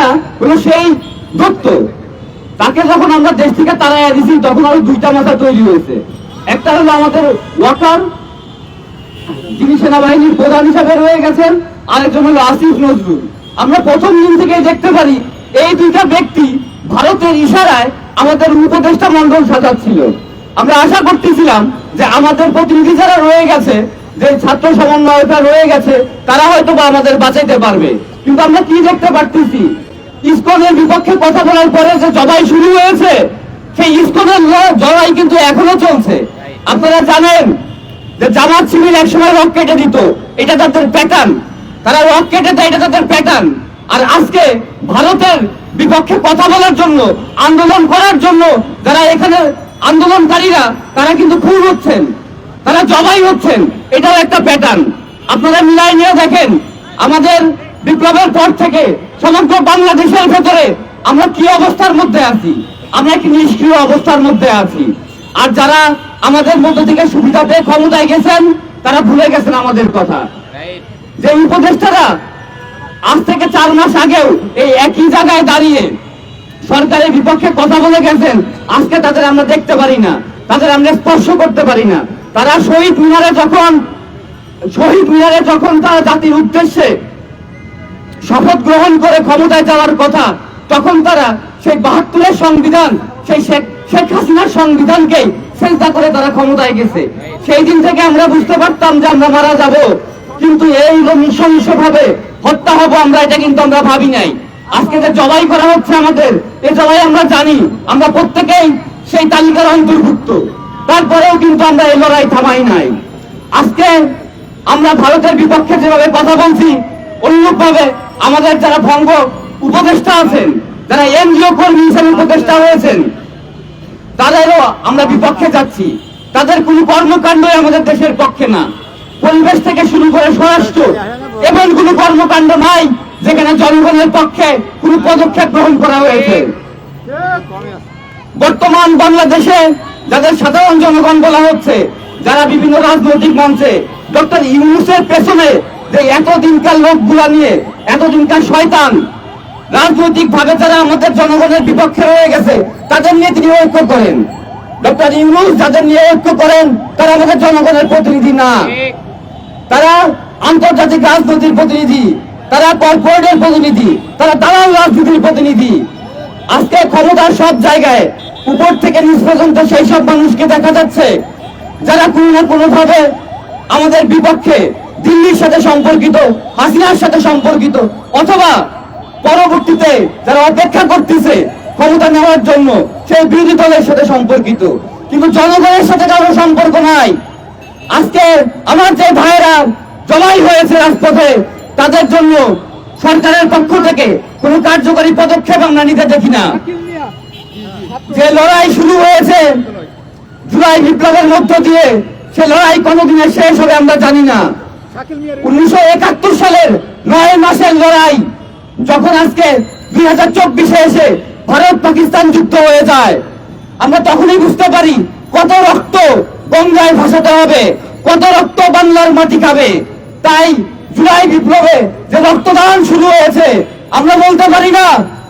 হাসিনা হলো সেই দত্ত। তাকে যখন আমরা দেশ থেকে তাড়াইয়া দিছি তখন আরো দুইটা মাথা তৈরি হয়েছে। একটা হলো আমাদের ওয়াকার, যিনি সেনাবাহিনীর প্রধান হিসাবে রয়ে গেছেন, আরেকজন হলো আসিফ নজরুল। আমরা প্রথম দিন থেকে দেখতে পারি এই দুইটা ব্যক্তি ভারতের ইশারায় আমাদের উপদেষ্টা মন্ডল সাজাচ্ছিল। আমরা আশা করতেছিলাম যে আমাদের প্রতিনিধি যারা রয়ে গেছে, যে ছাত্র সমন্বয়তা রয়ে গেছে, তারা হয়তো বা আমাদের বাঁচাইতে পারবে। কিন্তু আমরা কি দেখতে পারতেছি, ইসকনের বিপক্ষে কথা বলার পরে যে জবাই শুরু হয়েছে, সেই ইসকনের জবাই কিন্তু এখনো চলছে। আপনারা জানেন যে জামাত শিবির একসময় রক কেটে দিত, এটা তাদের প্যাটার্ন, তারা রক কেটে দেয়, এটা তাদের প্যাটার্ন। আর আজকে ভারতের বিপক্ষে কথা বলার জন্য, আন্দোলন করার জন্য যারা এখানে আন্দোলনকারীরা, তারা কিন্তু খুন হচ্ছেন, তারা জবাই হচ্ছেন, এটাও একটা প্যাটার্ন। আপনারা মিলাই নিয়ে দেখেন আমাদের বিপ্লবের পর থেকে সমগ্র বাংলাদেশের ভেতরে আমরা কি অবস্থার মধ্যে আছি, আমরা কি নিষ্ক্রিয় অবস্থার মধ্যে আছি। আর যারা আমাদের মধ্য থেকে সুবিধা পেয়ে ক্ষমতায় গেছেন, তারা ভুলে গেছেন আমাদের কথা। যে উপদেষ্টারা আজ থেকে 4 মাস আগেও এই একই জায়গায় দাঁড়িয়ে সরকারের বিপক্ষে কথা বলে গেছেন, আজকে তাদের আমরা দেখতে পারি না, তাদের আমরা স্পর্শ করতে পারি না। তারা শহীদ মিনারে যখন তারা জাতির উদ্দেশ্যে শপথ গ্রহণ করে ক্ষমতায় যাওয়ার কথা, তখন তারা সেই 72-এর সংবিধান, সেই শেখ হাসিনার সংবিধানকে সেজদা করে তারা ক্ষমতায় গেছে। সেই দিন থেকে আমরা বুঝতে পারতাম যে আমরা মারা যাব, কিন্তু এই নৃশংসভাবে হত্যা হব আমরা, এটা কিন্তু আমরা ভাবি নাই। আজকে যে জবাই করা হচ্ছে আমাদের, এই জবাই আমরা জানি, আমরা প্রত্যেকেই সেই তালিকার অন্তর্ভুক্ত। তারপরেও কিন্তু আমরা এই লড়াই থামাই নাই। আজকে আমরা ভারতের বিপক্ষে যেভাবে কথা বলছি, অনুরূপভাবে আমাদের যারা ভঙ্গ উপদেষ্টা আছেন, যারা এনজিও কর্মী হিসেবে উপদেষ্টা হয়েছেন, তাদেরও আমরা বিপক্ষে যাচ্ছি। তাদের কোনো কর্মকাণ্ডই আমাদের দেশের পক্ষে না। পরিবেশ থেকে শুরু করে স্বরাষ্ট্র, এমন কোনো কর্মকাণ্ড নাই যেখানে জনগণের পক্ষে কোনো পদক্ষেপ গ্রহণ করা হয়েছে। বর্তমান বাংলাদেশে যাদের সাধারণ জনগণ বলা হচ্ছে, যারা বিভিন্ন রাজনৈতিক মঞ্চে ডক্টর ইউনূসের পেছনে যে এতদিনকার লোকগুলা নিয়ে, এতদিনকার শয়তান রাজনৈতিক ভাবে যারা আমাদের জনগণের বিপক্ষে রয়ে গেছে, তাদের নিয়ে তিনি ঐক্য করেন। ডক্টর ইউনূস যাদের নিয়ে ঐক্য করেন, তারা আমাদের জনগণের প্রতিনিধি না, তারা আন্তর্জাতিক রাজনীতির প্রতিনিধি, তারা কর্পোরেটের প্রতিনিধি, তারা দালাল রাজনীতির প্রতিনিধি। আজকে ক্ষমতার সব জায়গায় উপর থেকে নিচ পর্যন্ত সেই সব মানুষকে দেখা যাচ্ছে যারা কোনো না কোনো ভাবে আমাদের বিপক্ষে, দিল্লির সাথে সম্পর্কিত, হাসিনার সাথে সম্পর্কিত, অথবা পরবর্তীতে যারা অপেক্ষা করতেছে ক্ষমতা নেওয়ার জন্য, সেই বিরোধী দলের সাথে সম্পর্কিত, কিন্তু জনগণের সাথে কারো সম্পর্ক নাই। আজকে আমার যে ভাইয়েরা জমাই হয়েছে রাজপথে, তাদের জন্য সরকারের পক্ষ থেকে কোনো কার্যকরী পদক্ষেপ আমরা নিতে দেখি না। যে লড়াই শুরু হয়েছে জুলাই বিপ্লবের মধ্য দিয়ে, সে লড়াই কোনদিনে শেষ হবে আমরা জানি না। 1971 সালের 9 মাসের লড়াই যখন আজকে 2024-এ এসে ভারত পাকিস্তান যুদ্ধ হয়ে যায়, আমরা তখনই বুঝতে পারি কত রক্ত গঙ্গায় ভাসাতে হবে, কত রক্ত বাংলার মাটি খাবে। তাই জুলাই বিপ্লবে যে রক্তদান শুরু হয়েছে, আমরা বলতে পারি না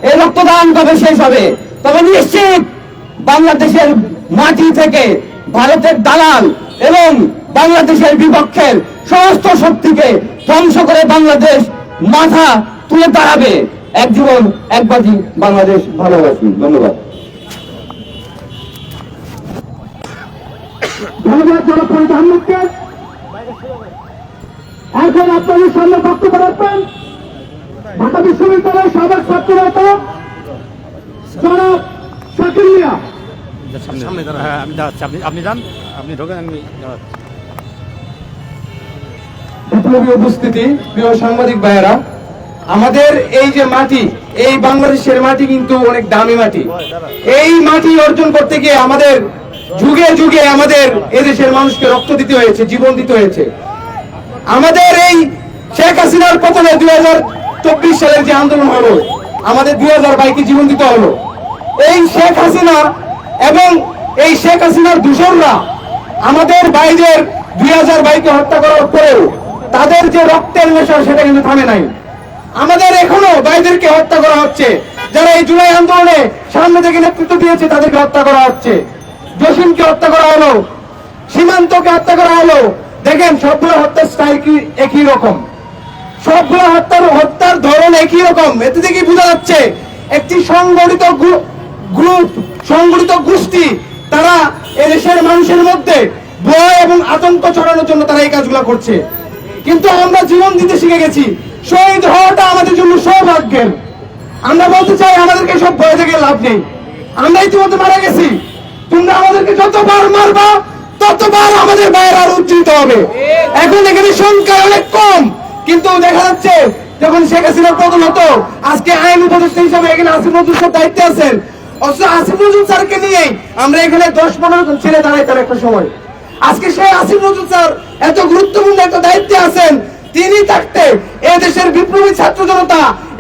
এই রক্তদান কবে শেষ হবে, তবে নিশ্চিত বাংলাদেশের মাটি থেকে ভারতের দালাল এবং বাংলাদেশের বিপক্ষের সমস্ত শক্তিকে ধ্বংস করে বাংলাদেশ মাথা তুলে দাঁড়াবে। এক জীবন এক বাজি, বাংলাদেশ ভালোবাসি। ধন্যবাদ। ধন্যবাদ জনপ্রণীত আহমেদকে। এখন আপনাদের সামনে বক্তব্য রাখবেন ঢাকা বিশ্ববিদ্যালয়ের সাবেক ছাত্র নেতা জনাব শাকিল মিয়া। সামনে দাঁড়া, হ্যাঁ আমি দাঁড়াচ্ছি, আপনি যান, আপনি ঢোকেন, আমি দাঁড়াচ্ছি। বিপ্লবী উপস্থিতি, প্রিয় সাংবাদিক ভাইয়েরা, আমাদের এই যে মাটি, এই বাংলাদেশের মাটি কিন্তু অনেক দামি মাটি। এই মাটি অর্জন করতে গিয়ে আমাদের যুগে যুগে আমাদের এদেশের মানুষকে রক্ত দিতে হয়েছে, জীবন দিতে হয়েছে। আমাদের এই শেখ হাসিনার পতনে 2024 সালের যে আন্দোলন হলো, আমাদের 2000 ভাইকে জীবন দিতে হলো। এই শেখ হাসিনা এবং এই শেখ হাসিনার দূষণরা আমাদের ভাইদের 2000 ভাইকে হত্যা করার পরেও তাদের যে রক্তের নেশা, সেটা কিন্তু থামে নাই। আমাদের এখনো ভাইদেরকে হত্যা করা হচ্ছে। যারা এই জুলাই আন্দোলনে সামনে থেকে নেতৃত্ব দিয়েছে তাদেরকে হত্যা করা হচ্ছে। জসিমকে হত্যা করা হলো, সীমান্তকে হত্যা করা হলো। দেখেন সবগুলো হত্যার স্টাইল কি একই রকম, সবগুলো হত্যার ধরন একই রকম। এতে থেকে বোঝা যাচ্ছে একটি সংগঠিত গ্রুপ, সংগঠিত গোষ্ঠী, তারা এদেশের মানুষের মধ্যে ভয় এবং আতঙ্ক ছড়ানোর জন্য তারা এই কাজগুলো করছে। কিন্তু আমরা জীবন দিতে শিখে গেছি, শহীদ হওয়াটা আমাদের জন্য সৌভাগ্যের। আমরা বলতে চাই আমাদেরকে সব ভয় থেকে লাভ নেই, আমরা ইতিমধ্যে মারা গেছি। তোমরা আমাদেরকে যতবার মারবা ততবার আমাদের ভাইয়ের আরো উজ্জীবিত হবে। এখন এখানে সংখ্যা অনেক কম, কিন্তু দেখা যাচ্ছে যখন শেখ হাসিনার পতন হতো, আজকে আইন উপদেষ্টা হিসাবে এখানে আসিফ নজরুল স্যার দায়িত্বে আছেন। অথচ আসিফ নজরুল স্যারকে নিয়েই আমরা এখানে 10-15 জন ছেলে দাঁড়াইতাম একটা সময়। আজকে সেই আসিফ নজরুল স্যার এত গুরুত্বপূর্ণ একটা দায়িত্বে আছেন, তিনি থাকতে এদেশের বিপ্লবী ছাত্র জনতা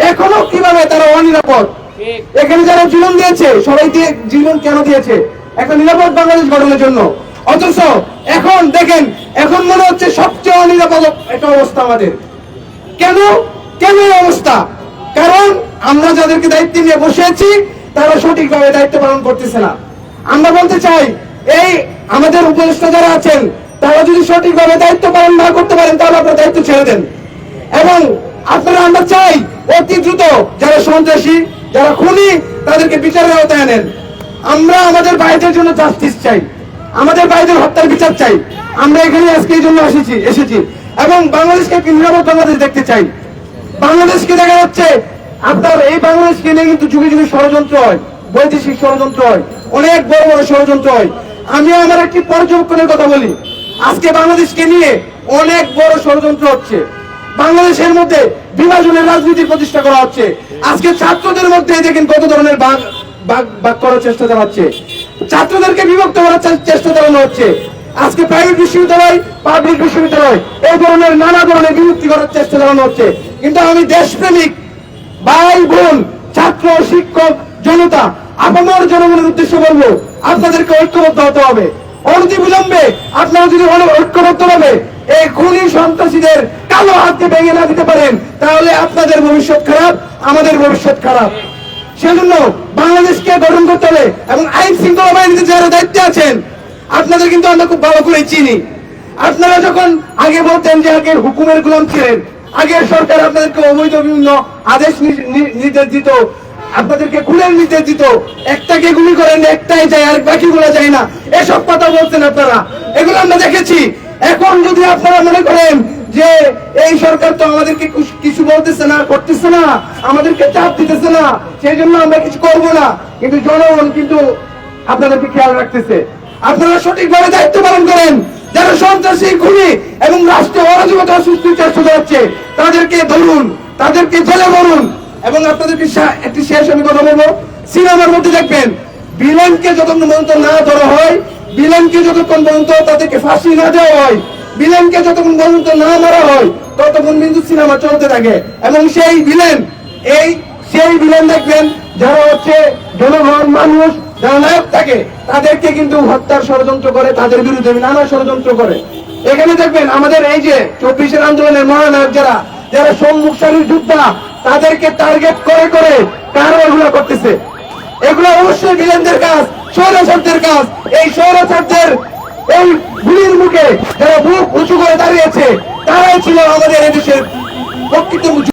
এখনো কিভাবে তারা অনিরাপদ। এখানে যারা জীবন দিয়েছে সবাই দিয়ে জীবন কেন দিয়েছে? একটা নিরাপদ বাংলাদেশ গঠনের জন্য। অথচ এখন দেখেন, এখন মনে হচ্ছে সবচেয়ে অনিরাপদ একটা অবস্থা আমাদের। কেন কেন এই অবস্থা? কারণ আমরা যাদেরকে দায়িত্ব নিয়ে বসে আছি তারা সঠিকভাবে দায়িত্ব পালন করতেছে না। আমরা বলতে চাই এই আমাদের উপদেষ্টা যারা আছেন তারা যদি সঠিকভাবে দায়িত্ব পালন না করতে পারেন তাহলে আপনারা দায়িত্ব ছেড়ে দেন। এবং আপনারা, আমরা চাই অতি দ্রুত যারা সন্ত্রাসী, যারা খুনি, তাদেরকে বিচারের আওতায় আনেন। আমরা আমাদের ভাইদের জন্য জাস্টিস চাই, আমাদের ভাইদের হত্যার বিচার চাই। আমরা এখানে আজকে এই জন্য এসেছি এবং বাংলাদেশকে একটি নিরাপদ বাংলাদেশ দেখতে চাই। বাংলাদেশকে দেখা যাচ্ছে আপনার এই বাংলাদেশকে নিয়ে কিন্তু যুগে যুগে ষড়যন্ত্র হয়, বৈদেশিক ষড়যন্ত্র হয়, অনেক বড় বড় ষড়যন্ত্র হয়। আমি আমার একটি পর্যবেক্ষণের কথা বলি, আজকে বাংলাদেশকে নিয়ে অনেক বড় ষড়যন্ত্র হচ্ছে। বাংলাদেশের মধ্যে বিভাজনের রাজনীতি প্রতিষ্ঠা করা হচ্ছে। আজকে ছাত্রদের মধ্যে দেখেন কত ধরনের ভাগ করার চেষ্টা চালাচ্ছে, ছাত্রদেরকে বিভক্ত করার চেষ্টা চালানো হচ্ছে। আজকে প্রাইভেট বিশ্ববিদ্যালয়, পাবলিক বিশ্ববিদ্যালয়, এই ধরনের নানা ধরনের বিভক্তি করার চেষ্টা চালানো হচ্ছে। কিন্তু আমি দেশপ্রেমিক ভাই বোন, ছাত্র, শিক্ষক, জনতা, আপামর জনগণের উদ্দেশ্যে বলবো, আপনাদেরকে ঐক্যবদ্ধ হতে হবে। অনতি বিলম্বে আপনারা যদি ঐক্যবদ্ধ হবে এই খুনি সন্ত্রাসীদের কালো হাতকে ভেঙে না দিতে পারেন, তাহলে আপনাদের ভবিষ্যৎ খারাপ, আমাদের ভবিষ্যৎ খারাপ। সেজন্য বাংলাদেশকে গঠন করতে হবে এবং আইন শৃঙ্খলা বাহিনীতে যারা দায়িত্বে আছেন আপনাদের কিন্তু আমরা খুব ভালো করে চিনি। আপনারা যখন আগে বলতেন যে আগের হুকুমের গোলাম ছিলেন, আগের সরকার আপনাদেরকে অবৈধ বিভিন্ন আদেশ নির্দেশ দিত, আপনাদেরকে খুনের নির্দেশ দিত, একটাকে গুলি করেন একটাই যায় আর বাকিগুলো যায় না, এসব কথা বলছেন আপনারা, এগুলো আমরা দেখেছি। এখন যদি আপনারা মনে করেন যে এই সরকার তো আমাদেরকে কিছু বলতেছে না, করতেছে না, আমাদেরকে চাপ দিতেছে না, সেই জন্য আমরা কিছু করবো না, কিন্তু জনগণ কিন্তু আপনাদেরকে খেয়াল রাখতেছে। আপনারা সঠিকভাবে দায়িত্ব পালন করেন। যারা সন্ত্রাসী, খুনি এবং রাষ্ট্রীয় অরাজকতা সৃষ্টির চেষ্টা করছে তাদেরকে ধরুন, তাদেরকে জেলে ভরুন। এবং আপনাদেরকে একটি শেষ আমি কথা বলবো, সিনেমার মধ্যে দেখবেন ভিলেনকে যতক্ষণ পর্যন্ত না ধরা হয়, ভিলেনকে যতক্ষণ পর্যন্ত তাদেরকে ফাঁসি না দেওয়া হয়, ভিলেনকে যতক্ষণ পর্যন্ত না মারা হয়, ততক্ষণ কিন্তু সিনেমা চলতে থাকে। এবং সেই ভিলেন দেখবেন যারা হচ্ছে জনগণ, মানুষ, যারা নায়ক থাকে তাদেরকে কিন্তু হত্যার ষড়যন্ত্র করে, তাদের বিরুদ্ধে নানা ষড়যন্ত্র করে। এখানে দেখবেন আমাদের এই যে 24-এর আন্দোলনের মহানায়ক যারা সম্মুখ সারির যোদ্ধা, তাদেরকে টার্গেট করে করে কারো এগুলো করতেছে। এগুলো অবশ্যই ভিলেনদের কাজ, স্বৈরাচারদের কাজ। এই স্বৈরাচারদের এই গুলির মুখে যারা বুক উঁচু করে দাঁড়িয়েছে তারাই ছিল আমাদের এদেশের প্রকৃত